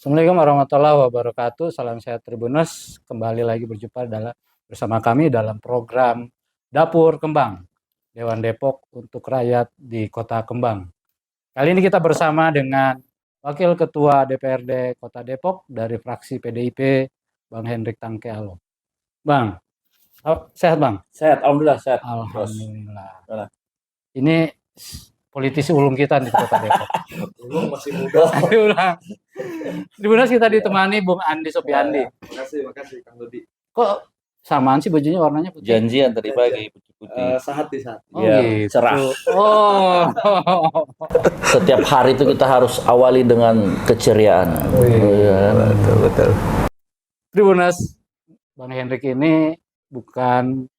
Assalamualaikum warahmatullahi wabarakatuh. Salam sehat Tribuners. Kembali lagi berjumpa bersama kami dalam program Dapur Kembang Dewan Depok untuk rakyat di Kota Kembang. Kali ini kita bersama dengan Wakil Ketua DPRD Kota Depok dari fraksi PDIP, Bang Hendrik Tangkealo. Bang, sehat Bang? Sehat, alhamdulillah sehat. Alhamdulillah. Ini politisi ulung kita di Kota Depok. Ulung masih muda. Tribuners kita ditemani Bung Andi Sopiandi. Makasih Kang Dodi. Kok samaan sih bajunya warnanya putih? Janjian tadi pagi putih-putih. Sahat di saat. Oh, Ya, gitu. cerah. Oh. Setiap hari itu kita harus awali dengan keceriaan. Betul. Tribuners, Bang Hendrik ini bukan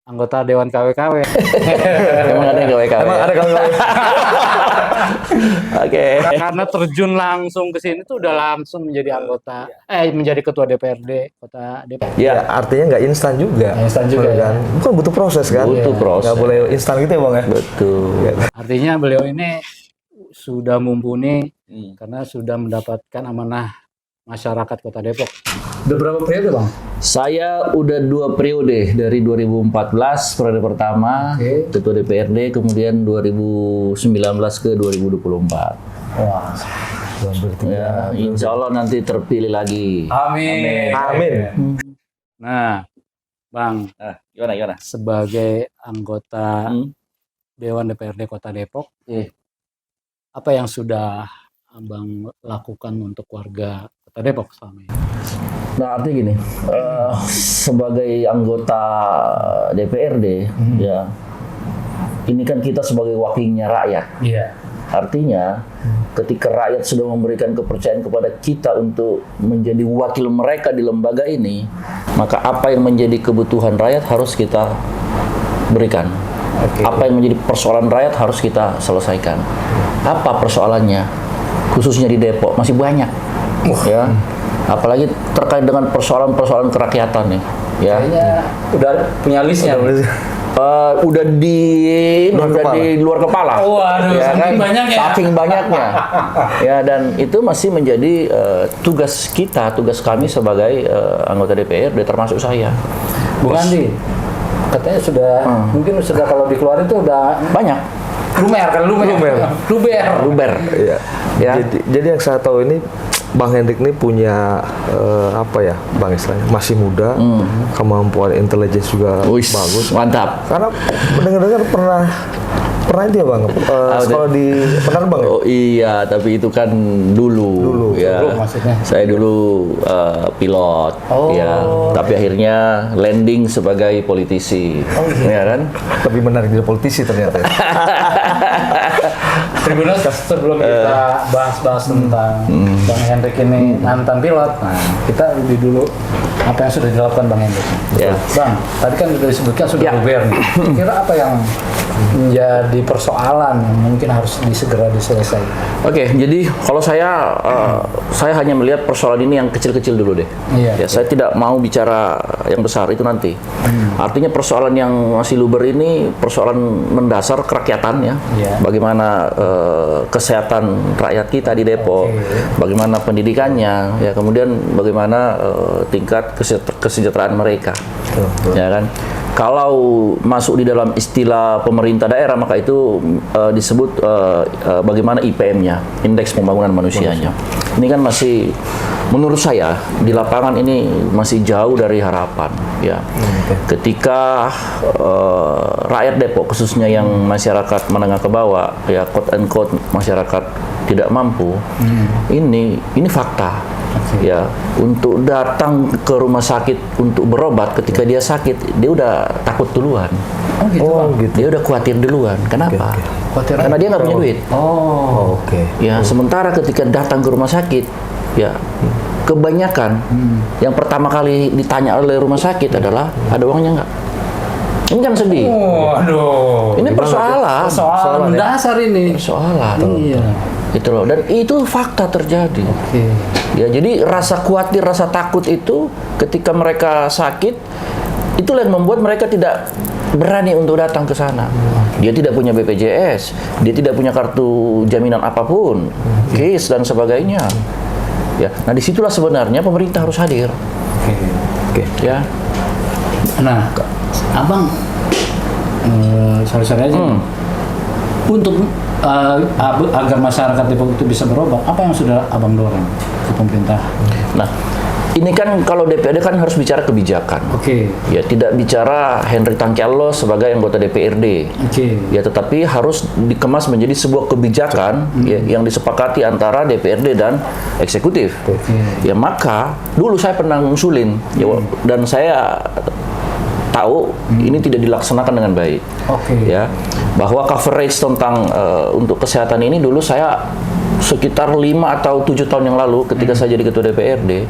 anggota Dewan KW-KW. Emang ada yang KW-KW? Emang ada KW-KW? Oke. Karena terjun langsung ke sini tuh udah langsung menjadi anggota, menjadi ketua DPRD Kota Depok. Ya, Artinya nggak instan juga. Instan juga, kan? Bukan butuh proses kan? butuh proses. Nggak boleh instan gitu ya Bang ya? Betul. Artinya beliau ini sudah mumpuni Hmm. karena sudah mendapatkan amanah masyarakat Kota Depok. Udah berapa periode Bang? Saya udah 2 periode, dari 2014 periode pertama ketua DPRD, kemudian 2019 ke 2024. Wah. Ya, insya Allah nanti terpilih lagi. Amin. Nah, Bang, Gimana? sebagai anggota Dewan DPRD Kota Depok, apa yang sudah Abang lakukan untuk warga Kota Depok selama ini? Nah, artinya gini, sebagai anggota DPRD, ya, ini kan kita sebagai wakilnya rakyat. Iya. Artinya, ketika rakyat sudah memberikan kepercayaan kepada kita untuk menjadi wakil mereka di lembaga ini, maka apa yang menjadi kebutuhan rakyat harus kita berikan. Apa yang menjadi persoalan rakyat harus kita selesaikan. Apa persoalannya? Khususnya di Depok masih banyak, ya. Apalagi terkait dengan persoalan-persoalan kerakyatan nih, ya. Kayaknya udah punya listnya. Udah di luar kepala. Waduh, Ya saking banyaknya. Saking banyaknya. Ya, dan itu masih menjadi tugas kami sebagai anggota DPRD, termasuk saya. Bung Andi, katanya sudah, mungkin sudah kalau dikeluarin tuh udah Banyak. Luber. Iya. Ya. Jadi yang saya tahu ini Bang Hendrik ini punya apa ya Bang istilahnya, masih muda, kemampuan intelijen juga Uish, bagus. mantap. Karena dengar-dengar pernah itu ya Bang, sekolah di penerbang. Oh iya, tapi itu kan dulu ya. Dulu maksudnya? Saya dulu pilot, Oh. ya. Tapi akhirnya landing sebagai politisi, ya kan? Lebih menarik dari politisi ternyata. Tribuners, sebelum kita bahas-bahas tentang Bang Hendrik ini mantan pilot, nah kita lebih dulu apa yang sudah dilakukan Bang Hendrik. Ya. Bang, tadi kan sudah disebutkan sudah luber nih. Kira apa yang menjadi persoalan yang mungkin harus segera diselesaikan? Oke, jadi kalau saya hanya melihat persoalan ini yang kecil-kecil dulu deh. Iya. Ya, saya tidak mau bicara yang besar itu nanti. Artinya persoalan yang masih luber ini persoalan mendasar kerakyatan ya. Iya. Bagaimana kesehatan rakyat kita di Depok, bagaimana pendidikannya, ya kemudian bagaimana tingkat kesejahteraan mereka. Ya kan? Kalau masuk di dalam istilah pemerintah daerah, maka itu disebut bagaimana IPM-nya, Indeks Pembangunan Manusianya. Ini kan masih, menurut saya, di lapangan ini masih jauh dari harapan. Ya, ketika rakyat Depok, khususnya yang masyarakat menengah ke bawah, ya quote and quote masyarakat tidak mampu, ini fakta. Ya, untuk datang ke rumah sakit untuk berobat, ketika dia sakit, dia udah takut duluan. Gitu. Dia udah khawatir duluan. Kenapa? Karena dia nggak punya duit. Oke. Ya, sementara ketika datang ke rumah sakit, ya kebanyakan yang pertama kali ditanya oleh rumah sakit adalah ada uangnya nggak? Ini kan sedih. Waduh. Ini persoalan mendasar ini. Persoalan. Iya. Gitu loh. Dan itu fakta terjadi. Ya, jadi rasa khawatir, rasa takut itu ketika mereka sakit, itulah yang membuat mereka tidak berani untuk datang ke sana. Dia tidak punya BPJS, dia tidak punya kartu jaminan apapun, KIS dan sebagainya. Ya, nah disitulah sebenarnya pemerintah harus hadir. Oke. Ya, Nah, abang, sorry aja. Untuk agar masyarakat Depok itu bisa berubah, apa yang sudah abang dorong ke pemerintah? nah ini kan kalau DPRD kan harus bicara kebijakan. Oke. Ya, tidak bicara Henry Tangkialo sebagai anggota DPRD. Oke. Ya, tetapi harus dikemas menjadi sebuah kebijakan ya, yang disepakati antara DPRD dan eksekutif. Ya, maka dulu saya pernah ngusulin ya, dan saya tahu ini tidak dilaksanakan dengan baik. Oke. Ya, bahwa coverage tentang untuk kesehatan ini dulu saya sekitar 5 atau 7 tahun yang lalu ketika saya jadi ketua DPRD,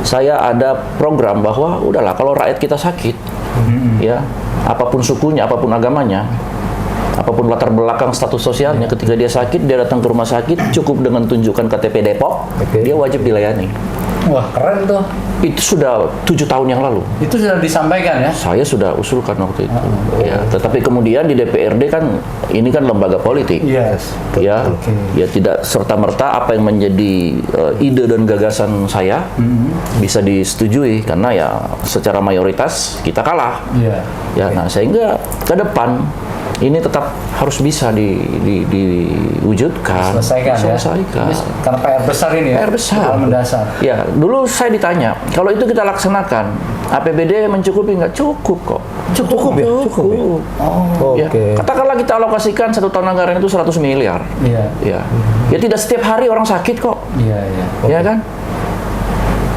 saya ada program bahwa udahlah kalau rakyat kita sakit, ya apapun sukunya, apapun agamanya, apapun latar belakang status sosialnya, ketika dia sakit, dia datang ke rumah sakit, cukup dengan tunjukkan KTP Depok, dia wajib dilayani. Wah, keren tuh. Itu sudah 7 tahun yang lalu. Itu sudah disampaikan ya? Saya sudah usulkan waktu itu. Ya, tetapi kemudian di DPRD kan ini kan lembaga politik. Yes. Ya, ya tidak serta-merta apa yang menjadi ide dan gagasan saya bisa disetujui karena ya secara mayoritas kita kalah. Iya. Ya, nah sehingga ke depan ini tetap harus bisa diwujudkan, Selesaikan. diselesaikan. Ya? Karena PR besar ini ya? PR besar. Hal mendasar. Ya, dulu saya ditanya, kalau itu kita laksanakan, APBD mencukupi nggak? Cukup kok. Cukup ya? Cukup ya? Oh. Ya, Oke. katakanlah kita alokasikan 1 tahun anggaran itu 100 miliar. Iya. Ya, ya tidak setiap hari orang sakit kok. Iya, iya. Ya kan?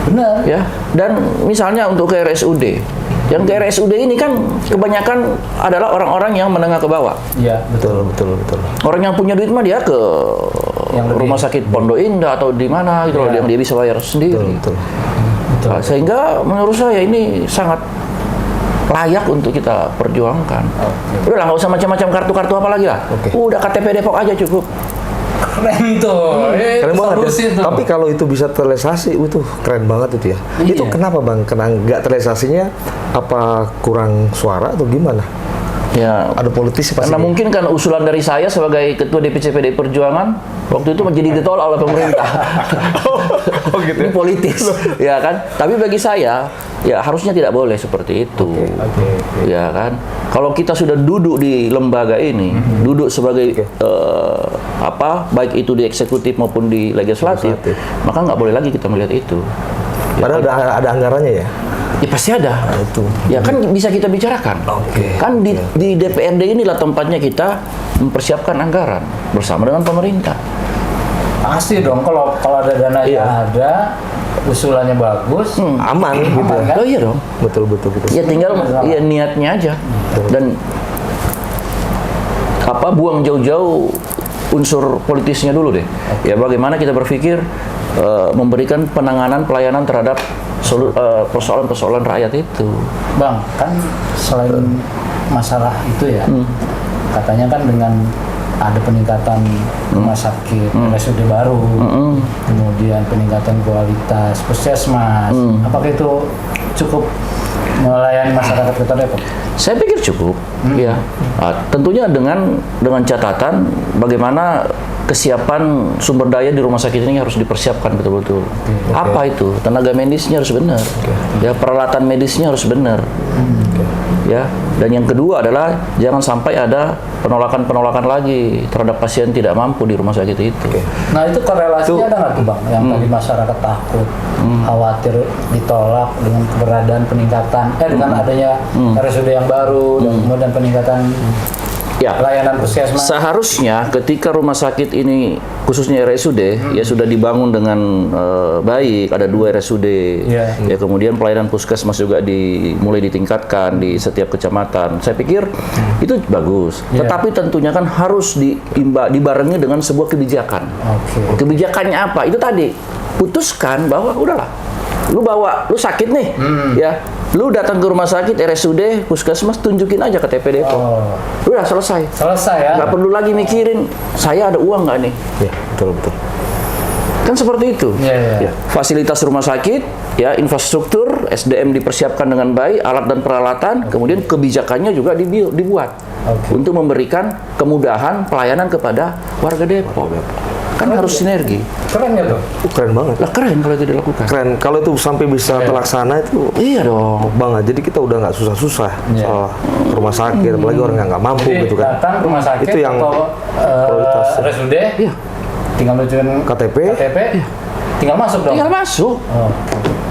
Benar. Ya, dan misalnya untuk ke RSUD, yang ke RSUD ini kan kebanyakan adalah orang-orang yang menengah ke bawah. Iya, betul. Betul. Orang yang punya duit mah dia ke Yang rumah sakit Pondok Indah atau di mana gitu loh, Iya. yang dia bisa bayar sendiri. Betul. Nah, sehingga menurut saya ini sangat layak untuk kita perjuangkan. Udah lah, nggak usah macam-macam kartu-kartu apa lagi lah. Udah KTP Depok aja cukup. Keren tuh. Keren banget ya. Solusi tuh. Tapi kalau itu bisa terrealisasi, itu keren banget itu ya. Iya. Itu kenapa Bang? Karena nggak terrealisasinya apa kurang suara atau gimana? Ya, Ada politisi pasti. karena mungkin kan usulan dari saya sebagai ketua DPC PDI Perjuangan waktu itu menjadi ditolak oleh pemerintah. Oh gitu Ini ya. politis, ya kan? Tapi bagi saya, ya harusnya tidak boleh seperti itu. Ya kan? Kalau kita sudah duduk di lembaga ini, duduk sebagai baik itu di eksekutif maupun di legislatif, maka nggak boleh lagi kita melihat itu. Padahal ada anggarannya ya. Ya pasti ada. Itu. Ya kan bisa kita bicarakan. Kan di DPRD inilah tempatnya kita mempersiapkan anggaran bersama dengan pemerintah. Pasti dong kalau ada dana Iya. yang ada, usulannya bagus, Aman gitu aman, ya. kan? Oh iya dong. Betul. Ya tinggal ya niatnya aja. Dan buang jauh-jauh unsur politisnya dulu deh. Ya bagaimana kita berpikir memberikan penanganan pelayanan terhadap persoalan-persoalan rakyat itu. Bang, kan selain masalah itu ya, katanya kan dengan ada peningkatan rumah sakit, RSUD baru, kemudian peningkatan kualitas puskesmas, apakah itu cukup melayani masyarakat Kota Depok? Saya pikir cukup, ya. Nah, tentunya dengan catatan bagaimana kesiapan sumber daya di rumah sakit ini harus dipersiapkan betul-betul. Apa itu? Tenaga medisnya harus benar, ya peralatan medisnya harus benar, ya. Dan yang kedua adalah jangan sampai ada penolakan lagi terhadap pasien tidak mampu di rumah sakit itu. Nah itu korelasinya ada nggak tuh Bang? Yang tadi masyarakat takut, khawatir ditolak dengan keberadaan peningkatan, dengan adanya RSUD yang baru, dan kemudian peningkatan Ya, pelayanan puskesmas. seharusnya ketika rumah sakit ini khususnya RSUD ya sudah dibangun dengan baik, ada 2 RSUD, ya kemudian pelayanan puskesmas juga mulai ditingkatkan di setiap kecamatan. Saya pikir itu bagus. Tetapi tentunya kan harus dibarengi dengan sebuah kebijakan. Kebijakannya apa? Itu tadi putuskan bahwa udahlah, lu sakit nih, ya. Lu datang ke rumah sakit, RSUD, puskesmas, tunjukin aja KTP Depok. Udah selesai. Selesai ya. Nggak perlu lagi mikirin, saya ada uang nggak nih? Ya, betul. Kan seperti itu. Iya. Ya, fasilitas rumah sakit, ya infrastruktur, SDM dipersiapkan dengan baik, alat dan peralatan, kemudian kebijakannya juga dibuat untuk memberikan kemudahan pelayanan kepada warga Depok. Kan harus sinergi. Keren ya tuh. Keren banget. Lah keren kalau itu dilakukan. Keren. Kalau itu sampai bisa terlaksana itu Iya dong. banget. Jadi kita udah nggak susah-susah soal rumah sakit, apalagi orang yang nggak mampu Jadi gitu kan. datang rumah sakit Itu yang atau prioritas. RSUD, Iya. tinggal nunjukin KTP. tinggal masuk dong. Tinggal masuk. Oh.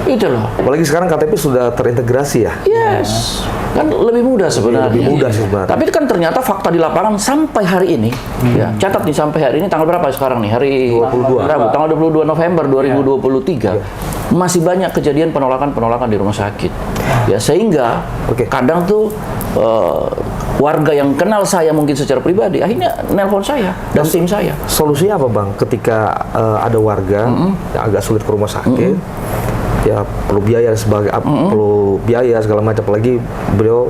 Itu loh. Apalagi sekarang KTP sudah terintegrasi ya. Yes. Kan lebih mudah sebenarnya. Lebih mudah sih sebenarnya. Tapi kan ternyata fakta di lapangan sampai hari ini, ya, catat nih sampai hari ini tanggal berapa sekarang nih? Hari 22. Rabu, tanggal 22 November 2023. Masih banyak kejadian penolakan di rumah sakit. Ya, sehingga kadang tuh warga yang kenal saya mungkin secara pribadi akhirnya nelpon saya dan tim saya. Solusinya apa Bang? Ketika ada warga yang agak sulit ke rumah sakit, ya perlu biaya sebagai perlu biaya segala macam, apalagi beliau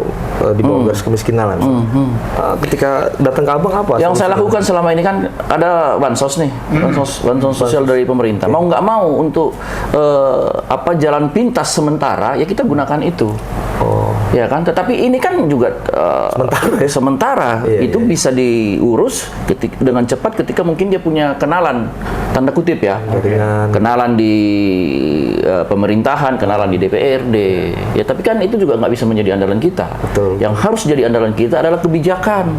di bawah garis kemiskinan. Ketika datang ke Abang apa? Yang saya lakukan selama ini kan ada bansos nih, bansos sosial dari pemerintah. Mau nggak mau untuk jalan pintas sementara ya kita gunakan itu. Ya kan, tetapi ini kan juga sementara itu bisa diurus dengan cepat ketika mungkin dia punya kenalan, tanda kutip ya, kenalan di pemerintahan, kenalan di DPRD. Ya tapi kan itu juga nggak bisa menjadi andalan kita. Betul. Yang harus jadi andalan kita adalah kebijakan.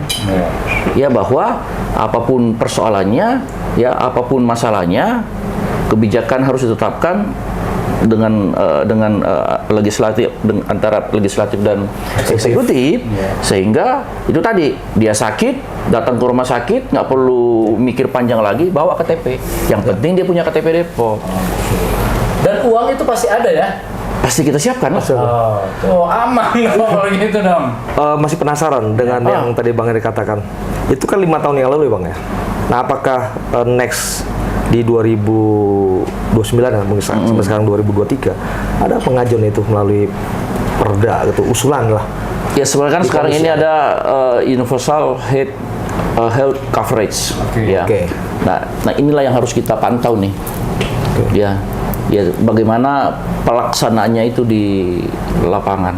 Ya bahwa apapun persoalannya, ya apapun masalahnya, kebijakan harus ditetapkan dengan legislatif, antara legislatif dan eksekutif, sehingga itu tadi dia sakit datang ke rumah sakit nggak perlu mikir panjang lagi, bawa KTP, yang penting dia punya KTP Depok. Dan uang itu pasti ada ya? Pasti kita siapkan. Aman kalau gitu dong. Masih penasaran dengan yang tadi Bang Hendrik katakan, itu kan 5 tahun yang lalu ya Bang ya. Nah apakah next di 2029 ya, mungkin sampai sekarang 2023 ada pengajuan itu melalui perda gitu, usulan lah. Ya sebenarnya kan sekarang ini ada universal health coverage. Ya. Nah inilah yang harus kita pantau nih. Ya bagaimana pelaksanaannya itu di lapangan.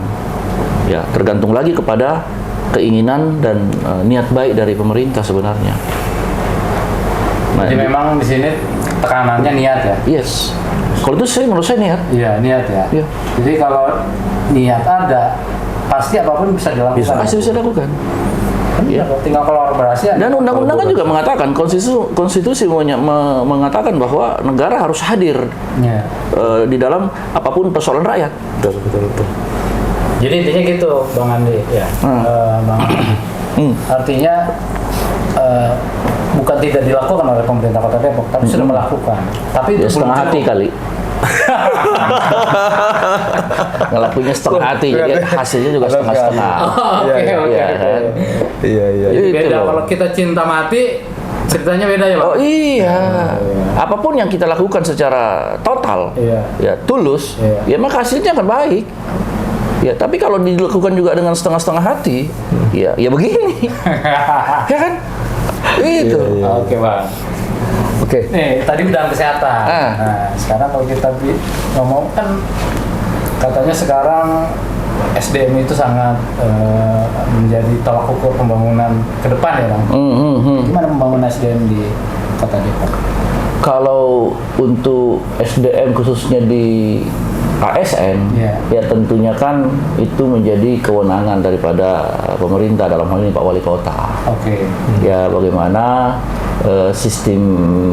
Ya tergantung lagi kepada keinginan dan niat baik dari pemerintah sebenarnya. Jadi memang di sini tekanannya niat ya? Yes. Kalau itu menurut saya niat. Iya, niat ya. Iya. Jadi kalau niat ada, pasti apapun bisa dilakukan. Pasti bisa dilakukan. Ya. Tinggal kolaborasi. Dan undang-undang kan juga mengatakan, konstitusi mengatakan bahwa negara harus hadir di dalam apapun persoalan rakyat. Betul. Jadi intinya gitu, Bang Andi. Ya. Bang Andi. Artinya bukan tidak dilakukan oleh pemerintah Kota Depok, tapi sudah melakukan. Tapi itu setengah hati kali. Ngelakuinnya setengah hati, jadi hasilnya juga setengah-setengah. Iya. Beda kalau kita cinta mati, ceritanya beda ya Pak? Oh iya. Apapun yang kita lakukan secara total, ya tulus, ya maka hasilnya akan baik. Ya, tapi kalau dilakukan juga dengan setengah-setengah hati, ya begini. Ya kan? Itu. Oke, Bang. Oke. Nih, tadi bidang kesehatan. Nah, sekarang kalau kita ngomong kan katanya sekarang SDM itu sangat menjadi tolak ukur pembangunan ke depan ya, Bang. Gimana membangun SDM di Kota Depok? Kalau untuk SDM khususnya di ASN, ya tentunya kan itu menjadi kewenangan daripada pemerintah, dalam hal ini Pak Wali Kota. Ya bagaimana sistem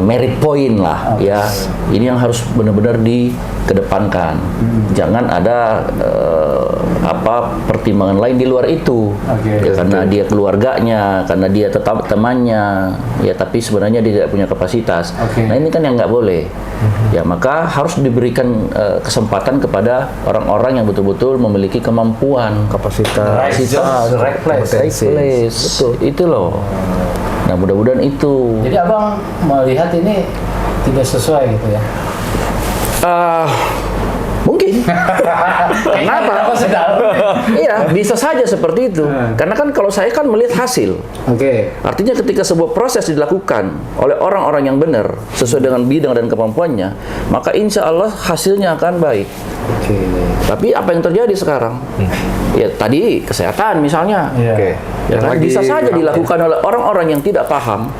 merit point lah, ya ini yang harus benar-benar dikedepankan. Jangan ada pertimbangan lain di luar itu, ya, karena dia keluarganya, karena dia tetap temannya, ya tapi sebenarnya dia tidak punya kapasitas. Nah ini kan yang nggak boleh. Ya maka harus diberikan kesempatan kepada orang-orang yang betul-betul memiliki kemampuan, kapasitas, right place. Itu loh. Nah mudah-mudahan itu. Jadi Abang melihat ini tidak sesuai gitu ya? Mungkin. Kenapa? Iya, bisa saja seperti itu. Karena kan kalau saya kan melihat hasil. Artinya ketika sebuah proses dilakukan oleh orang-orang yang benar sesuai dengan bidang dan kemampuannya, maka insya Allah hasilnya akan baik. Tapi apa yang terjadi sekarang? Ya tadi kesehatan misalnya. Ya kan bisa saja dilakukan oleh orang-orang yang tidak paham.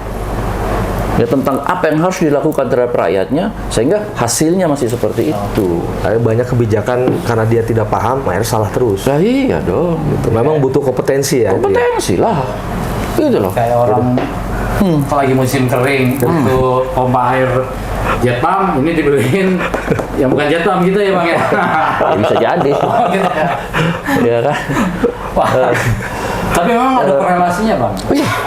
ya tentang apa yang harus dilakukan terhadap rakyatnya, sehingga hasilnya masih seperti itu. Tapi banyak kebijakan karena dia tidak paham, akhirnya salah terus. Nah, iya dong. Memang butuh kompetensi ya. Kompetensi lah. Gitu loh. Kayak orang lagi musim kering untuk pompa air jet pump, ini dibeliin yang bukan jet pump gitu ya Bang ya. Ya, bisa jadi. Oh, gitu ya. Ya kan? Wah. Tapi memang ada korelasinya Bang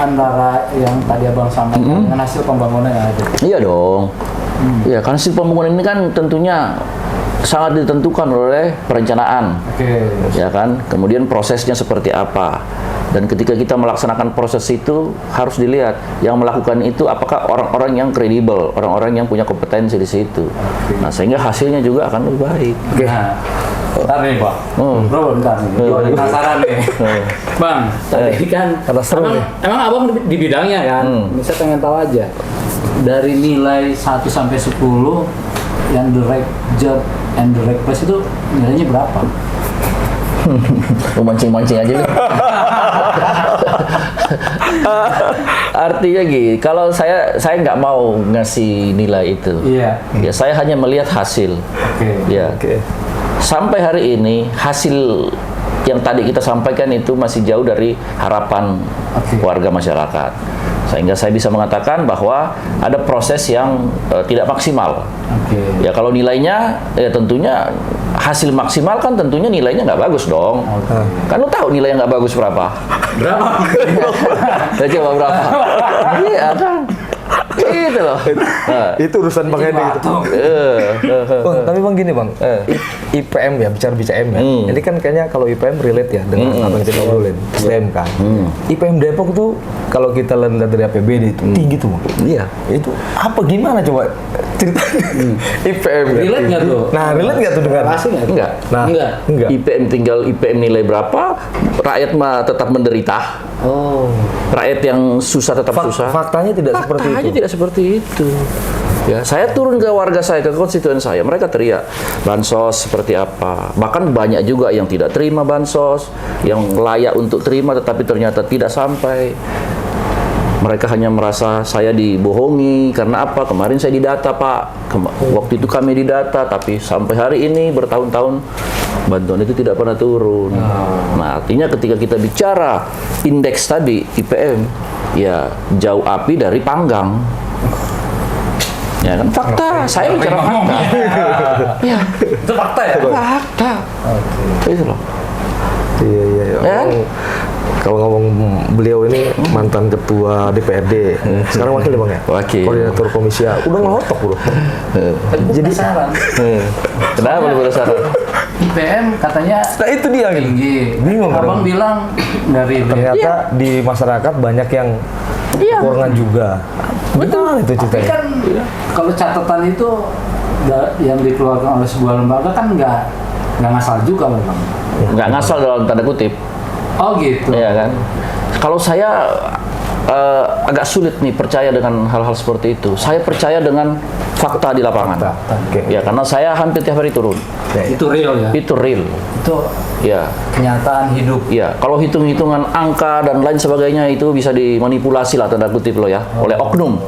antara yang tadi Abang sampaikan dengan hasil pembangunan yang ada. Iya dong. Ya, karena hasil pembangunan ini kan tentunya sangat ditentukan oleh perencanaan. Oke. Ya kan? Kemudian prosesnya seperti apa. Dan ketika kita melaksanakan proses itu harus dilihat yang melakukan itu apakah orang-orang yang kredibel, orang-orang yang punya kompetensi di situ. Nah, sehingga hasilnya juga akan lebih baik. Nah, bentar nih Pak. Bro, bentar nih. Gua penasaran nih. Bang, tadi kan Karena seru nih. emang Abang di bidangnya kan. Saya pengen tahu aja. Dari nilai 1 sampai 10 yang direct job and direct place itu nilainya berapa? Lu mancing-mancing aja nih. Artinya gini, kalau saya nggak mau ngasih nilai itu. Iya. Ya, saya hanya melihat hasil. Oke. Ya. Oke. Sampai hari ini hasil yang tadi kita sampaikan itu masih jauh dari harapan warga masyarakat. Sehingga saya bisa mengatakan bahwa ada proses yang tidak maksimal. Oke. Ya, kalau nilainya ya tentunya hasil maksimal kan tentunya nilainya nggak bagus dong. Kan lu tahu nilai yang nggak bagus berapa? Berapa? Ya, coba berapa? Iya kan? Gitu loh. Nah, Itu urusan Bang Edi itu. Bang, tapi Bang gini Bang, IPM ya, bicara IPM ya. Ini kan kayaknya kalau IPM relate ya dengan apa yang kita obrolin, STEM kan. IPM Depok tuh kalau kita lihat dari APBD itu tinggi tuh Bang. iya. Itu apa gimana coba cerita IPM ya? Relate nggak tuh? Nah, relate nggak tuh dengan Relasi nggak? Enggak. Nah, Enggak. IPM tinggal IPM nilai berapa, rakyat mah tetap menderita. Oh. Rakyat yang susah tetap susah. Faktanya tidak seperti Faktanya itu. tidak seperti itu. Ya, saya turun ke warga saya, ke konstituen saya, mereka teriak bansos seperti apa. Bahkan banyak juga yang tidak terima bansos, yang layak untuk terima tetapi ternyata tidak sampai. Mereka hanya merasa saya dibohongi karena apa? Kemarin saya didata Pak, waktu itu kami didata, tapi sampai hari ini bertahun-tahun bantuan itu tidak pernah turun. Nah, artinya ketika kita bicara indeks tadi IPM, ya jauh api dari panggang. Ya kan fakta, saya bicara fakta. Ya, Itu fakta ya? fakta. Itu loh. Iya, iya, iya. Ya kan? Kalau ngomong beliau ini mantan ketua DPRD, sekarang wakil ya Bang ya? Wakil. Koordinator komisi A. Udah ngelotok bro. Jadi penasaran. Kenapa lu penasaran? IPM katanya Nah itu dia gitu. tinggi. Bingung, Abang kan? bilang dari Ternyata di masyarakat banyak yang kekurangan juga. Betul itu Tapi ceritanya. kan kalau catatan itu yang dikeluarkan oleh sebuah lembaga kan nggak ngasal juga memang. Nggak ngasal dalam tanda kutip. Oh gitu. Iya kan? Kalau saya agak sulit nih percaya dengan hal-hal seperti itu. Saya percaya dengan fakta di lapangan. Oke. Ya, karena saya hampir tiap hari turun. Itu real ya. Itu real. Itu Ya. kenyataan hidup. Ya, kalau hitung-hitungan angka dan lain sebagainya itu bisa dimanipulasi lah tanda kutip loh ya oleh oknum.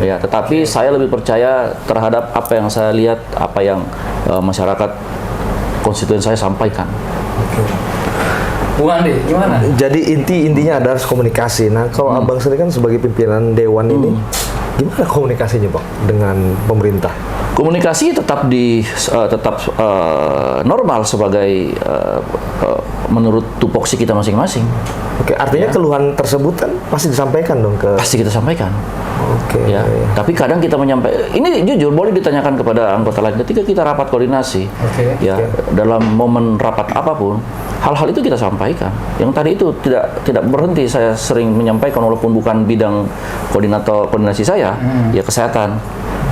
Ya, tetapi saya lebih percaya terhadap apa yang saya lihat, apa yang masyarakat konstituen saya sampaikan. Bung Andi, gimana? Jadi intinya adalah komunikasi. Nah kalau Abang sendiri kan sebagai pimpinan Dewan ini, gimana komunikasinya Bang dengan pemerintah? Komunikasi tetap normal sebagai menurut tupoksi kita masing-masing. Oke, artinya keluhan tersebut kan pasti disampaikan dong ke. Pasti kita sampaikan. Oke. Ya, tapi kadang kita menyampaikan, ini jujur boleh ditanyakan kepada anggota lain ketika kita rapat koordinasi, ya dalam momen rapat apapun, hal-hal itu kita sampaikan. Yang tadi itu tidak berhenti saya sering menyampaikan walaupun bukan bidang koordinasi saya, ya kesehatan,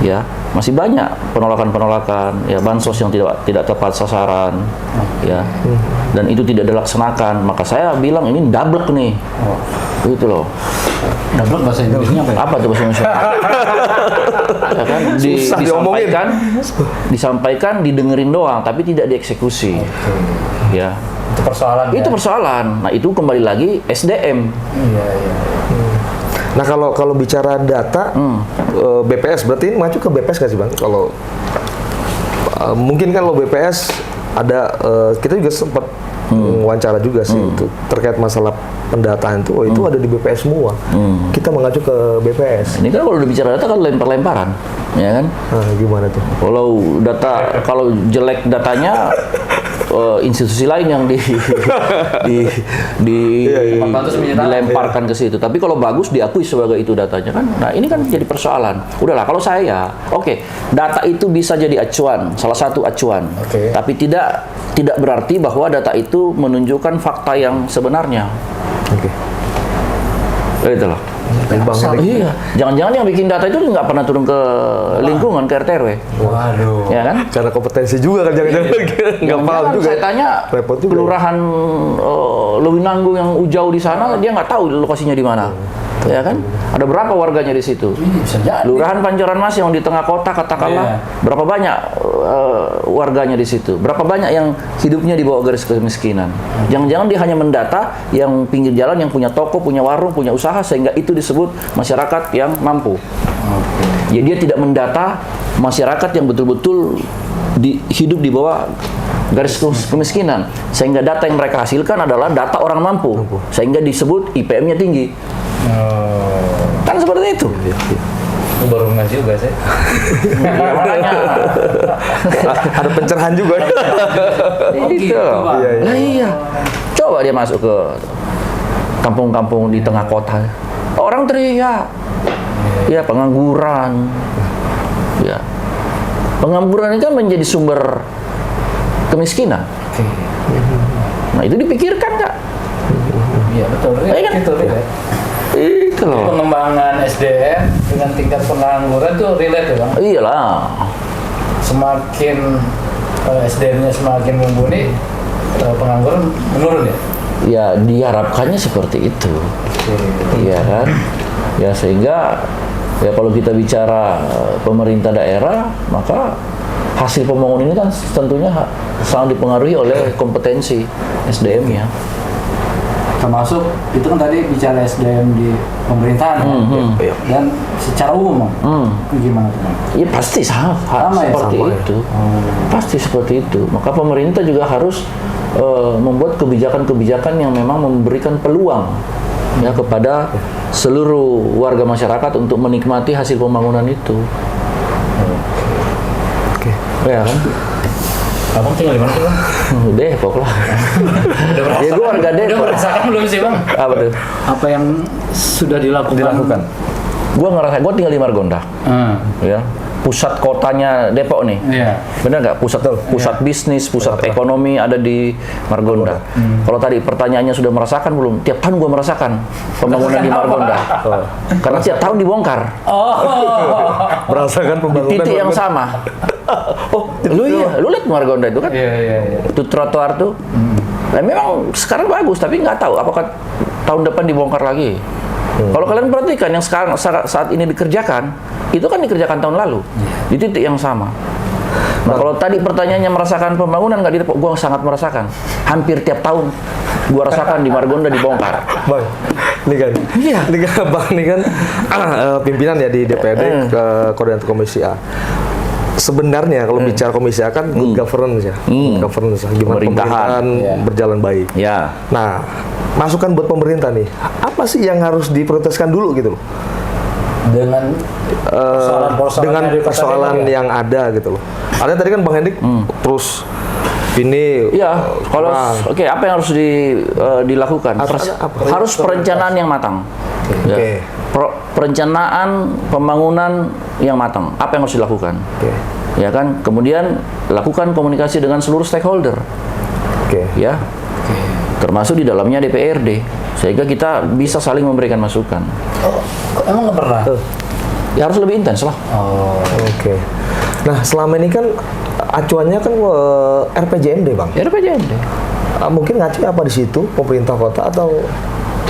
ya masih banyak penolakan, ya bansos yang tidak tepat sasaran, ya dan itu tidak dilaksanakan. Maka saya bilang ini dablek nih, gitu loh. Dablek bahasa Indonesia apa ya? Apa tuh bahasa Indonesia? Ya kan? Disampaikan, didengerin doang, tapi tidak dieksekusi. Ya. Itu persoalan. Itu persoalan. Nah, itu kembali lagi SDM. Iya. Nah kalau bicara data BPS berarti ini mengacu ke BPS nggak sih Bang? Kalau mungkin kan lo BPS ada kita juga sempat wawancara juga sih itu terkait masalah pendataan itu, itu ada di BPS semua. Kita mengacu ke BPS. Ini kan kalau udah bicara data kan lempar-lemparan, ya kan? Nah, gimana tuh? Kalau jelek datanya institusi lain yang dilemparkan ke situ. Tapi kalau bagus diakui sebagai itu datanya kan. Nah, ini kan jadi persoalan. Udahlah kalau saya, data itu bisa jadi acuan, salah satu acuan. Tapi tidak berarti bahwa data itu menunjukkan fakta yang sebenarnya. Itu loh. Iya, jangan-jangan yang bikin data itu nggak pernah turun ke lingkungan, ke RT RW. Waduh. Ya kan? Karena kompetensi juga kan jangan-jangan nggak paham juga. Saya tanya kelurahan Lewinanggung yang jauh di sana, dia nggak tahu lokasinya di mana. Ya kan? Ada berapa warganya di situ? Lurahan Pancoran Mas yang di tengah kota katakanlah, berapa banyak warganya di situ? Berapa banyak yang hidupnya di bawah garis kemiskinan? Jangan-jangan dia hanya mendata yang pinggir jalan, yang punya toko, punya warung, punya usaha, sehingga itu disebut masyarakat yang mampu. Ya dia tidak mendata masyarakat yang betul-betul hidup di bawah garis kemiskinan, sehingga data yang mereka hasilkan adalah data orang mampu, sehingga disebut IPM-nya tinggi. Kan seperti itu. Baru nggak juga sih. Ya, makanya ada pencerahan juga. Gitu. Nah, iya. Coba dia masuk ke kampung-kampung di tengah kota. Orang teriak. Ya, pengangguran. Ya. Pengangguran itu kan menjadi sumber kemiskinan. Nah, itu dipikirkan nggak? Iya, betul. Itu relate. Itu loh. Pengembangan SDM dengan tingkat pengangguran itu relate ya Bang? Iyalah. Semakin SDM-nya semakin mumpuni, pengangguran menurun ya? Ya, diharapkannya seperti itu. Iya kan? Ya, sehingga ya kalau kita bicara pemerintah daerah, maka hasil pembangunan ini kan tentunya sangat dipengaruhi oleh kompetensi SDM-nya. Termasuk itu kan tadi bicara SDM di pemerintahan dan secara umum gimana tuh Bang? Ya pasti sama seperti itu. Pasti seperti itu. Maka pemerintah juga harus membuat kebijakan-kebijakan yang memang memberikan peluang ya kepada seluruh warga masyarakat untuk menikmati hasil pembangunan itu. Ya kan? Abang tinggal di mana sih Bang? Depok lah. Ya gue warga Depok. Udah merasakan belum sih Bang? Apa tuh? Apa yang sudah dilakukan? Gue tinggal di Margonda. Ya. Pusat kotanya Depok nih. Benar nggak? Pusat bisnis, pusat ekonomi ada di Margonda. Kalau tadi pertanyaannya sudah merasakan belum? Tiap tahun gue merasakan pembangunan di Margonda. Karena tiap tahun dibongkar. Merasakan pembangunan Di titik yang sama. Lu lihat Margonda itu kan? Itu trotoar tuh. Nah, memang sekarang bagus, tapi nggak tahu apakah tahun depan dibongkar lagi. Kalau kalian perhatikan yang sekarang saat ini dikerjakan, itu kan dikerjakan tahun lalu di titik yang sama. Nah, kalau tadi pertanyaannya merasakan pembangunan nggak di Depok, gue sangat merasakan. Hampir tiap tahun gue rasakan di Margonda dibongkar. Bang, ini kan, ini kan Bang, ini kan pimpinan ya di DPRD ke Koordinator Komisi A. Sebenarnya kalau bicara Komisi A kan good governance ya, governance gimana pemerintahan berjalan baik. Ya. Nah, masukan buat pemerintah nih, apa sih yang harus diprioritaskan dulu gitu loh? Dengan persoalan yang ada gitu loh. Ada tadi kan Bang Hendik terus ini kalau apa yang harus dilakukan? Harus perencanaan yang matang. Perencanaan pembangunan yang matang. Apa yang harus dilakukan? Ya kan? Kemudian lakukan komunikasi dengan seluruh stakeholder. Ya. Termasuk di dalamnya DPRD, sehingga kita bisa saling memberikan masukan. Emang nggak pernah? Ya harus lebih intens lah. Nah, selama ini kan acuannya kan RPJMD Bang. RPJMD. Mungkin ngacu apa di situ pemerintah kota atau?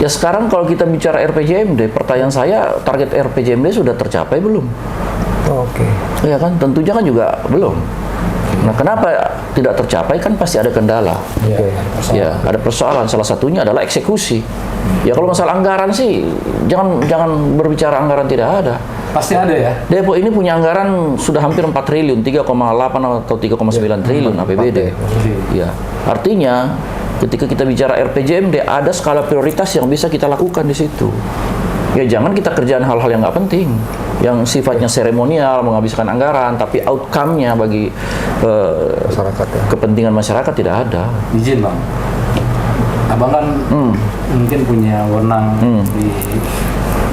Ya sekarang kalau kita bicara RPJMD, pertanyaan saya target RPJMD sudah tercapai belum? Ya kan, tentunya kan juga belum. Nah, kenapa tidak tercapai? Kan pasti ada kendala. Ya, ada persoalan. Salah satunya adalah eksekusi. Ya kalau masalah anggaran sih, jangan berbicara anggaran tidak ada. Pasti ada ya. Depok ini punya anggaran sudah hampir 4 triliun, 3,8 atau 3,9 triliun APBD. Ya, artinya ketika kita bicara RPJMD ada skala prioritas yang bisa kita lakukan di situ. Ya jangan kita kerjaan hal-hal yang nggak penting, yang sifatnya seremonial, menghabiskan anggaran, tapi outcome-nya bagi Masyarakat ya. kepentingan masyarakat tidak ada. Izin Bang, Abang kan mungkin punya wewenang di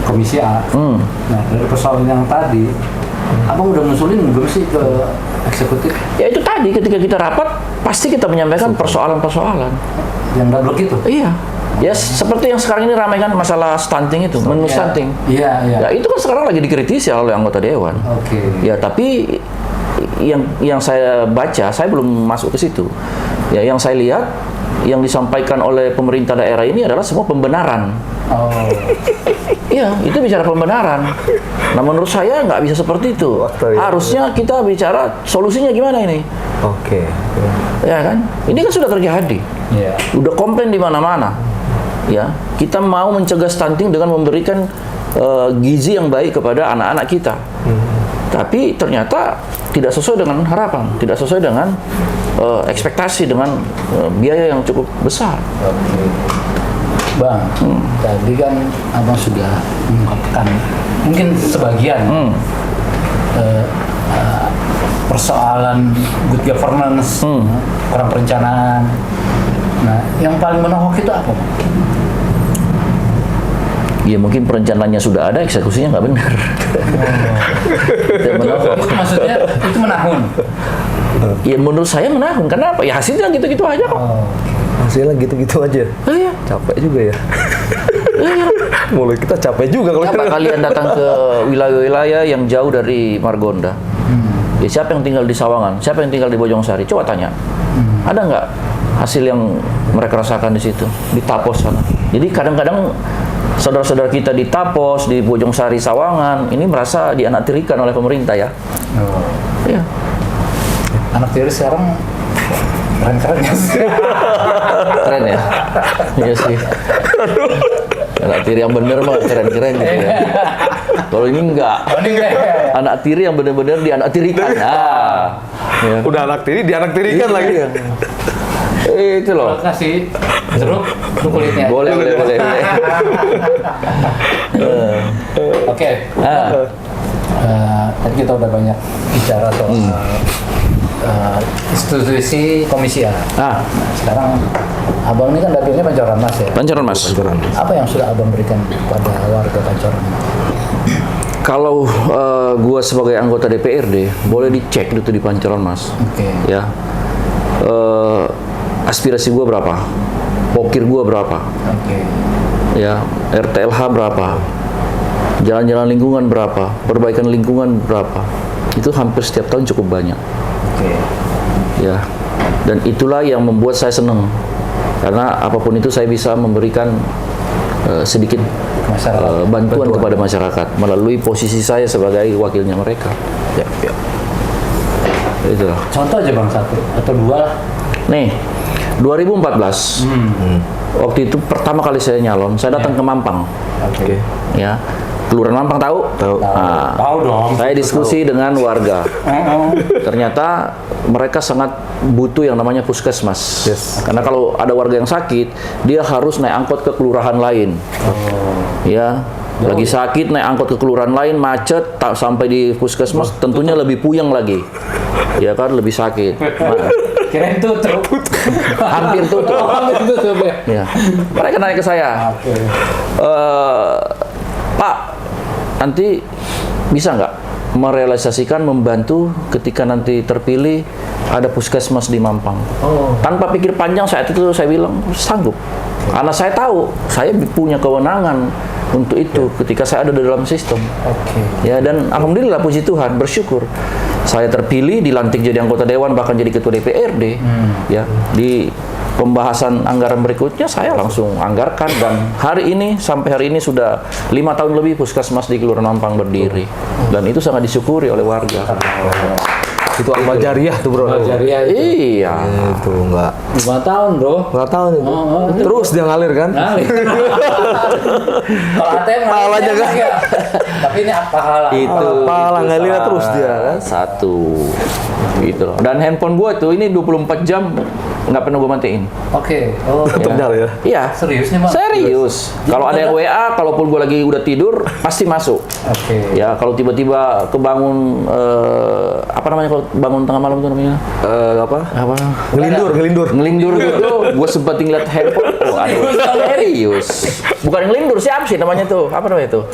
Komisi A. Nah dari persoalan yang tadi, Abang udah ngusulin belum sih ke eksekutif? Ya itu tadi ketika kita rapat, pasti kita menyampaikan persoalan-persoalan. Yang double gitu? Iya. Ya seperti yang sekarang ini ramai kan masalah stunting itu, menu stunting. Iya. Ya itu kan sekarang lagi dikritisi oleh anggota dewan. Oke. Ya tapi yang saya baca, saya belum masuk ke situ. Ya yang saya lihat, yang disampaikan oleh pemerintah daerah ini adalah semua pembenaran. Oh. Iya, itu bicara pembenaran. Nah menurut saya nggak bisa seperti itu. Harusnya kita bicara solusinya gimana ini. Oke. Ya kan? Ini kan sudah terjadi. Iya. Udah komplain di mana-mana. Ya, kita mau mencegah stunting dengan memberikan gizi yang baik kepada anak-anak kita. Tapi ternyata tidak sesuai dengan harapan, tidak sesuai dengan ekspektasi, dengan biaya yang cukup besar. Oke. Bang, tadi kan Abang sudah mengungkapkan mungkin sebagian persoalan good governance, kurang perencanaan. Nah, yang paling menohok itu apa, Bang? Ya mungkin perencanaannya sudah ada, eksekusinya nggak benar. Itu maksudnya itu menahun. Ya menurut saya menahun. Kenapa? Ya hasilnya gitu-gitu aja kok. Hasilnya gitu-gitu aja. Iya. Capek juga ya. Mulai kita capek juga kalau Coba kalian datang ke wilayah-wilayah yang jauh dari Margonda. Ya, siapa yang tinggal di Sawangan? Siapa yang tinggal di Bojongsari? Coba tanya. Ada nggak hasil yang mereka rasakan di situ, di Tapos sana? Jadi kadang-kadang saudara-saudara kita di Tapos, di Bojongsari, Sawangan, ini merasa dianaktirikan oleh pemerintah ya. Iya. Anak tiri sekarang keren-keren ya. Keren ya? Iya sih. Anak tiri yang bener mah keren-keren gitu ya. Kalau ini enggak. Anak tiri yang bener-bener dianaktirikan. Nah, ya. udah anak tiri, dianaktirikan lagi. Itu loh. Kalau kasih jeruk kulitnya. Boleh. Oke. Tadi kita udah banyak bicara soal institusi Komisi A. Nah, sekarang Abang ini kan dapilnya Pancoran Mas ya? Pancoran Mas. Apa yang sudah Abang berikan kepada warga Pancoran? Kalau gua sebagai anggota DPRD, boleh dicek itu di Pancoran Mas. Oke. Ya. Aspirasi gua berapa? Pokir gua berapa? Oke. Ya, RTLH berapa? Jalan-jalan lingkungan berapa? Perbaikan lingkungan berapa? Itu hampir setiap tahun cukup banyak. Oke. Ya, dan itulah yang membuat saya senang, karena apapun itu saya bisa memberikan sedikit bantuan kepada masyarakat melalui posisi saya sebagai wakilnya mereka. Ya. Itu. Contoh aja Bang, satu atau dua. Nih, 2014 waktu itu pertama kali saya nyalon, saya datang ke Mampang. Oke. Ya. Kelurahan Mampang tahu? Nah, Tahu dong. saya diskusi dengan warga. Ternyata mereka sangat butuh yang namanya puskesmas. Karena kalau ada warga yang sakit, dia harus naik angkot ke kelurahan lain. Ya, lagi sakit naik angkot ke kelurahan lain, macet, tak sampai di puskesmas, tentunya lebih puyeng lagi. Ya kan, lebih sakit. Nah, Kirain tutup. hampir tutup. Hampir tutup ya. Ya. Mereka nanya ke saya. Oke. Pak, nanti bisa nggak merealisasikan, membantu ketika nanti terpilih ada puskesmas di Mampang? Tanpa pikir panjang saat itu saya bilang sanggup. Karena saya tahu saya punya kewenangan untuk itu ketika saya ada di dalam sistem. Ya, dan alhamdulillah puji Tuhan, bersyukur saya terpilih, dilantik jadi anggota dewan, bahkan jadi ketua DPRD. Ya, di pembahasan anggaran berikutnya saya langsung anggarkan, dan hari ini sampai hari ini sudah 5 tahun lebih puskesmas di Kelurahan Mampang berdiri, dan itu sangat disyukuri oleh warga. Itu amal jariah tuh bro. Amal jariah itu. Iya. Itu enggak. 5 tahun bro. Nggak tahu itu. Oh, Terus dia ngalir kan? Ngalir. Kalau ATM Pahalanya ngalir kan? ya. Tapi ini pahala. Pahala ngalir salah terus dia kan? satu gitu loh. Dan handphone gua tuh ini 24 jam nggak pernah gua matiin. Oke. Oh, Tetap nyala ya. Iya. serius nih, Bang? Serius. Kalau ada yang WA, kalaupun gua lagi udah tidur, pasti masuk. Oke. Ya, kalau tiba-tiba kebangun apa namanya kalau bangun tengah malam tuh namanya? Apa? Apa? Ngelindur. Ngelindur gitu, gue sempat ngeliat handphone. Oh, aduh, serius. Bukan ngelindur, siapa sih namanya tuh? Apa namanya tuh?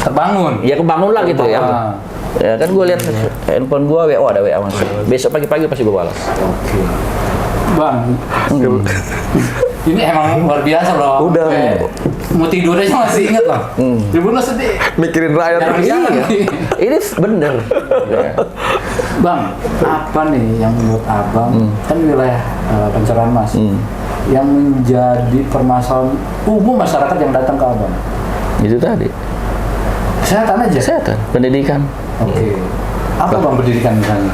Terbangun. Ya kebangun lah gitu ya. Ah. Ya kan gue lihat handphone gue, WA ada WA masuk. Besok pagi-pagi pasti gue balas. Oke. Bang, ini emang luar biasa loh. Udah. Sampai mau tidur aja masih inget loh. Tribunus sedih. Mikirin rakyat. Jarang-jarang Iya. nih. Ini bener. Ya. Bang, apa nih yang menurut abang kan wilayah Pancoran Mas yang menjadi permasalahan umum masyarakat yang datang ke abang? Itu tadi. Kesehatan aja. Kesehatan, pendidikan. Oke. Apa bang pendidikan misalnya?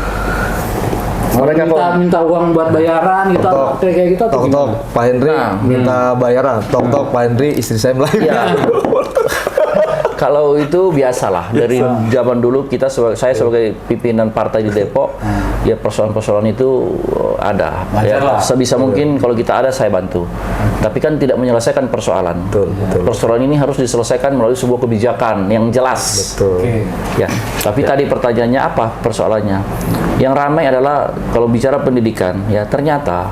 Mereka minta uang buat bayaran gitu, kayak gitu atau Tok gimana? Pak Henry minta bayaran. Tok Pak Henry istri saya melahirkan. Ya. Kalau itu biasalah dari zaman dulu saya sebagai pimpinan partai di Depok ya persoalan-persoalan itu ada ya, Wajarlah. sebisa mungkin kalau kita ada saya bantu tapi kan tidak menyelesaikan persoalan. Betul. Persoalan ini harus diselesaikan melalui sebuah kebijakan yang jelas. Betul. Oke. Ya, tapi tadi pertanyaannya apa persoalannya? Yang ramai adalah kalau bicara pendidikan ya ternyata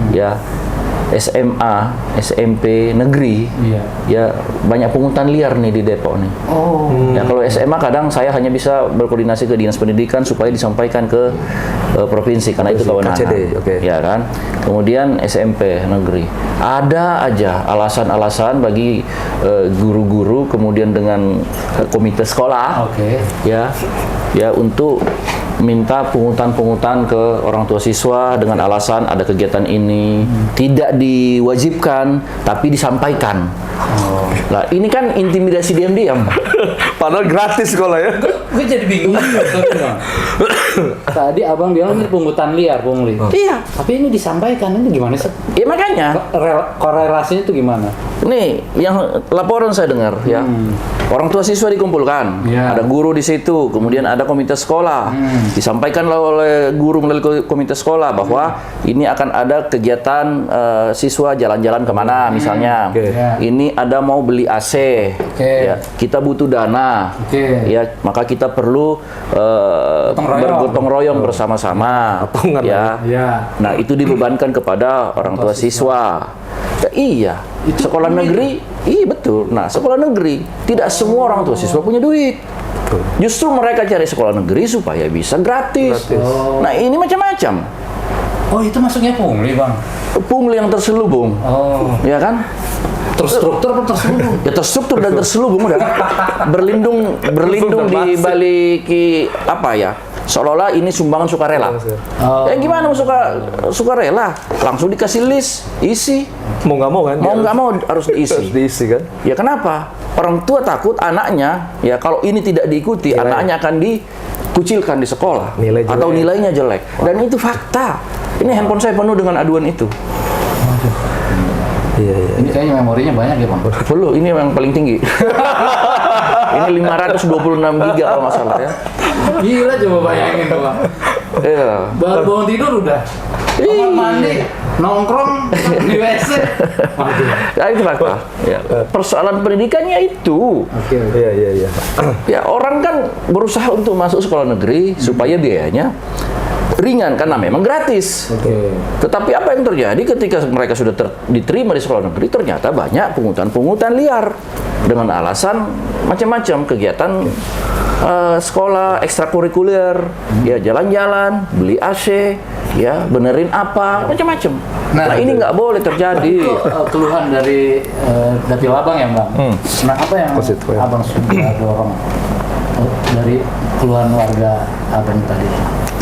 ya SMA, SMP negeri, ya banyak pungutan liar nih di Depok nih. Oh. Ya kalau SMA kadang saya hanya bisa berkoordinasi ke dinas pendidikan supaya disampaikan ke provinsi karena itu kewenangan. KCD, oke. Ya kan. Kemudian SMP negeri ada aja alasan-alasan bagi guru-guru kemudian dengan komite sekolah. Oke. Ya untuk minta pungutan-pungutan ke orang tua siswa dengan alasan ada kegiatan ini tidak diwajibkan tapi disampaikan. Nah ini kan intimidasi diam-diam. Padahal gratis sekolah ya. Gue jadi bingung. Tadi abang bilang ini pungutan liar, pungli. Iya. Tapi ini disampaikan, ini gimana sih? Ya makanya Korelasinya itu gimana? nih yang laporan saya dengar ya. Orang tua siswa dikumpulkan, Iya. ada guru di situ, kemudian ada komite sekolah. Disampaikan oleh guru melalui komite sekolah bahwa ini akan ada kegiatan siswa jalan-jalan kemana misalnya. Oke. Ya. Ini ada mau beli AC, Oke. ya, kita butuh dana, Oke. ya, maka kita perlu Gotong royong. bergotong royong bersama-sama, Patungan ya. Iya. Nah itu dibebankan kepada orang tua siswa. Ya, iya, sekolah negeri, iya betul. Nah sekolah negeri tidak semua orang tua siswa punya duit. Justru mereka cari sekolah negeri supaya bisa gratis. Nah ini macam-macam. Oh itu masuknya pungli bang? Pungli yang terselubung, Oh. ya kan? Terstruktur atau terselubung? Ya terstruktur dan terselubung udah. Berlindung di balik apa ya? Seolah-olah ini sumbangan sukarela. Oh. Ya gimana mau sukarela? Langsung dikasih list, isi. Mau nggak mau kan? Mau nggak mau harus diisi. Harus diisi kan? Ya kenapa? Orang tua takut anaknya, ya kalau ini tidak diikuti, anaknya akan dikucilkan di sekolah. Nilai jelek. Atau nilainya jelek. Dan itu fakta. Ini handphone saya penuh dengan aduan itu. Iya, iya. Ini kayaknya memorinya banyak ya bang? Perlu, ini yang paling tinggi. Ini 526 giga kalau nggak salah ya. Gila coba bayangin tuh bang. Iya. Baru bangun tidur udah. Kamar mandi, nongkrong di WC. Waduh. Ya, itu fakta. Ya. Persoalan pendidikannya itu. Oke. Iya, iya, iya. Ya orang kan berusaha untuk masuk sekolah negeri supaya biayanya ringan karena memang gratis. Oke. Tetapi apa yang terjadi ketika mereka sudah diterima di sekolah negeri, ternyata banyak pungutan-pungutan liar dengan alasan macam-macam kegiatan sekolah ekstrakurikuler, ya jalan-jalan, beli AC, ya benerin apa, macam-macam. Nah ini nggak boleh terjadi. Itu keluhan dari dapil abang ya bang. Nah apa yang Positif, ya. abang sudah dorong dari keluhan warga abang tadi?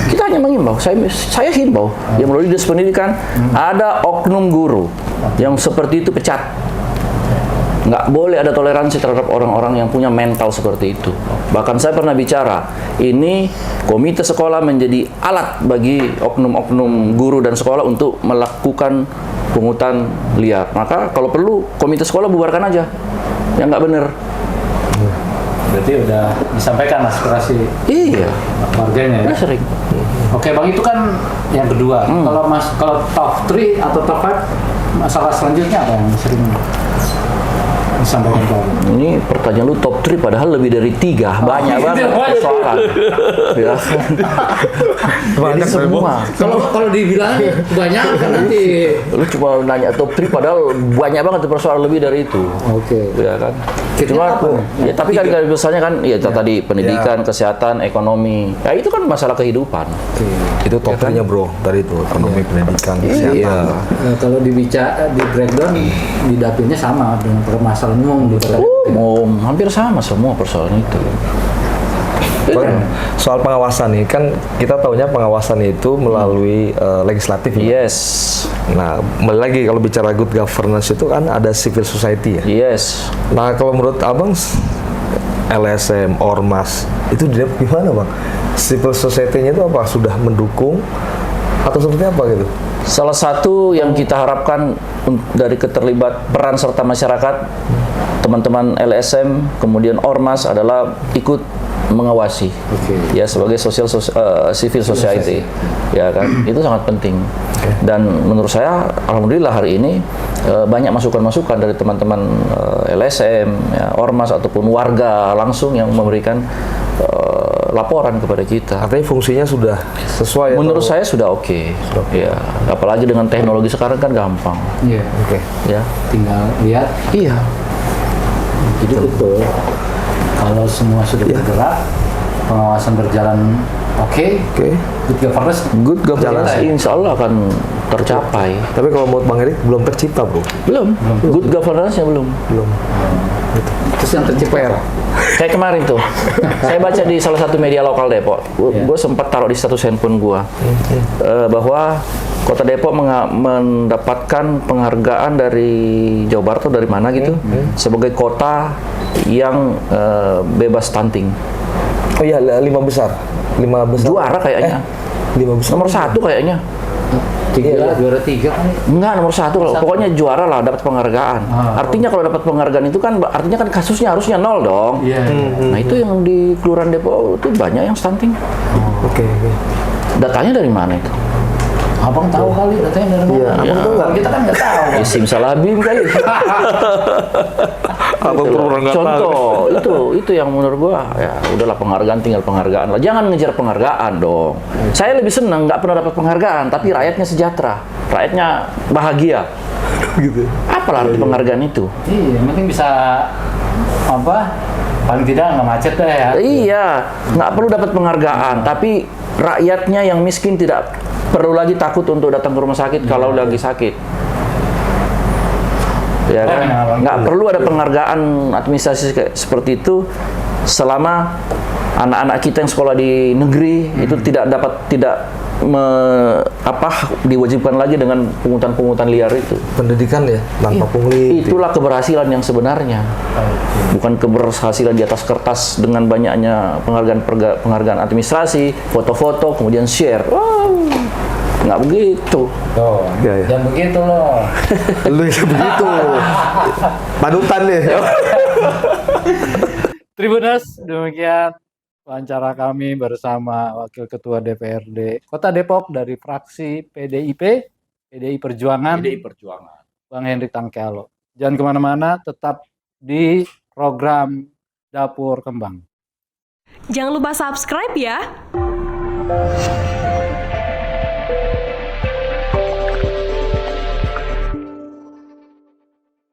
Kita hanya mengimbau, saya himbau, yang melalui dinas pendidikan ada oknum guru yang seperti itu pecat. Nggak boleh ada toleransi terhadap orang-orang yang punya mental seperti itu. Bahkan saya pernah bicara, ini komite sekolah menjadi alat bagi oknum-oknum guru dan sekolah untuk melakukan pungutan liar. Maka kalau perlu komite sekolah bubarkan aja, yang nggak bener. Berarti udah disampaikan aspirasi Iya, warganya ya. udah sering. Oke, Bang, itu kan yang kedua. Kalau top 3 atau top 5, masalah selanjutnya apa yang sering disampaikan ke Bang? Ini pertanyaan lu top 3 padahal lebih dari 3. Banyak banget persoalan. Ya. Jadi semua. Kalau dibilang banyak kan nanti. Lu cuma nanya top 3 padahal banyak banget persoalan lebih dari itu. Oke. Ya kan? Kira-kira Cuma apa? ya tapi kan misalnya kan ya tadi pendidikan, kesehatan, ekonomi. Ya itu kan masalah kehidupan. Itu top 3-nya bro, tadi itu ekonomi, pendidikan, kesehatan. Iya. Nah, kalau dibicara di breakdown di dapilnya sama dengan permasalahan umum di kota. Hampir sama semua persoalan itu. Bang, soal pengawasan nih, kan kita tahunya pengawasan itu melalui legislatif ya. Yes. Nah, kembali lagi kalau bicara good governance itu kan ada civil society ya. Yes. Nah, kalau menurut Abang, LSM, Ormas, itu dia gimana Bang? Civil society-nya itu apa? Sudah mendukung atau seperti apa gitu? Salah satu yang kita harapkan dari keterlibat peran serta masyarakat, teman-teman LSM, kemudian Ormas adalah ikut mengawasi, ya sebagai civil society, ya kan, itu sangat penting. Dan menurut saya, alhamdulillah hari ini banyak masukan-masukan dari teman-teman LSM, ya, Ormas ataupun warga langsung yang memberikan laporan kepada kita. Artinya fungsinya sudah sesuai. Menurut saya sudah oke. Ya, apalagi dengan teknologi sekarang kan gampang. Iya. Ya, Tinggal lihat. iya. Jadi betul. Kalau semua sudah bergerak, pengawasan berjalan oke. Good governance. Good governance Jalan. insya Allah akan tercapai. Tapi kalau menurut Bang Erik belum tercipta bro. Belum. Good governance-nya belum. Terus yang tercipta apa? Kayak kemarin tuh, saya baca di salah satu media lokal Depok, gue sempat taruh di status handphone gue, bahwa Kota Depok mendapatkan penghargaan dari Jawa Barat atau dari mana gitu, sebagai kota yang bebas stunting. Oh iya, 5 besar. Juara kayaknya. 5 besar. Nomor 1 kayaknya. Juara 3 kan? Enggak, nomor 1. Pokoknya juara lah, dapat penghargaan. Artinya kalau dapat penghargaan itu kan, artinya kan kasusnya harusnya 0 dong. Nah itu yang di Kelurahan Depok itu banyak yang stunting. Oke. Datanya dari mana itu? Abang tahu kali datanya dari mana? Abang tahu nggak? Kita kan nggak tahu. Simsalabim kali. Abang pura-pura nggak tahu. Contoh, itu yang menurut gua ya udahlah, penghargaan tinggal penghargaan lah. Jangan ngejar penghargaan dong. Saya lebih senang nggak pernah dapat penghargaan, tapi rakyatnya sejahtera, rakyatnya bahagia. Gitu. Apalah arti penghargaan itu? Iya, mungkin bisa apa? Paling tidak nggak macet deh ya. Iya, nggak perlu dapat penghargaan, tapi rakyatnya yang miskin tidak perlu lagi takut untuk datang ke rumah sakit kalau lagi sakit. Ya kan? Nggak perlu ada penghargaan administrasi seperti itu selama anak-anak kita yang sekolah di negeri itu tidak diwajibkan lagi dengan pungutan-pungutan liar itu. Pendidikan ya, tanpa pungli. Itulah keberhasilan yang sebenarnya. Bukan keberhasilan di atas kertas dengan banyaknya penghargaan administrasi, foto-foto, kemudian share. Wow, nggak begitu. Tuh, Ya. jangan begitu loh. Lu yang begitu. Panutan deh. Tribuners, demikian wawancara kami bersama Wakil Ketua DPRD Kota Depok dari fraksi PDI Perjuangan, Bang Hendrik Tangkealo. Jangan kemana-mana, tetap di program Dapur Kembang. Jangan lupa subscribe ya.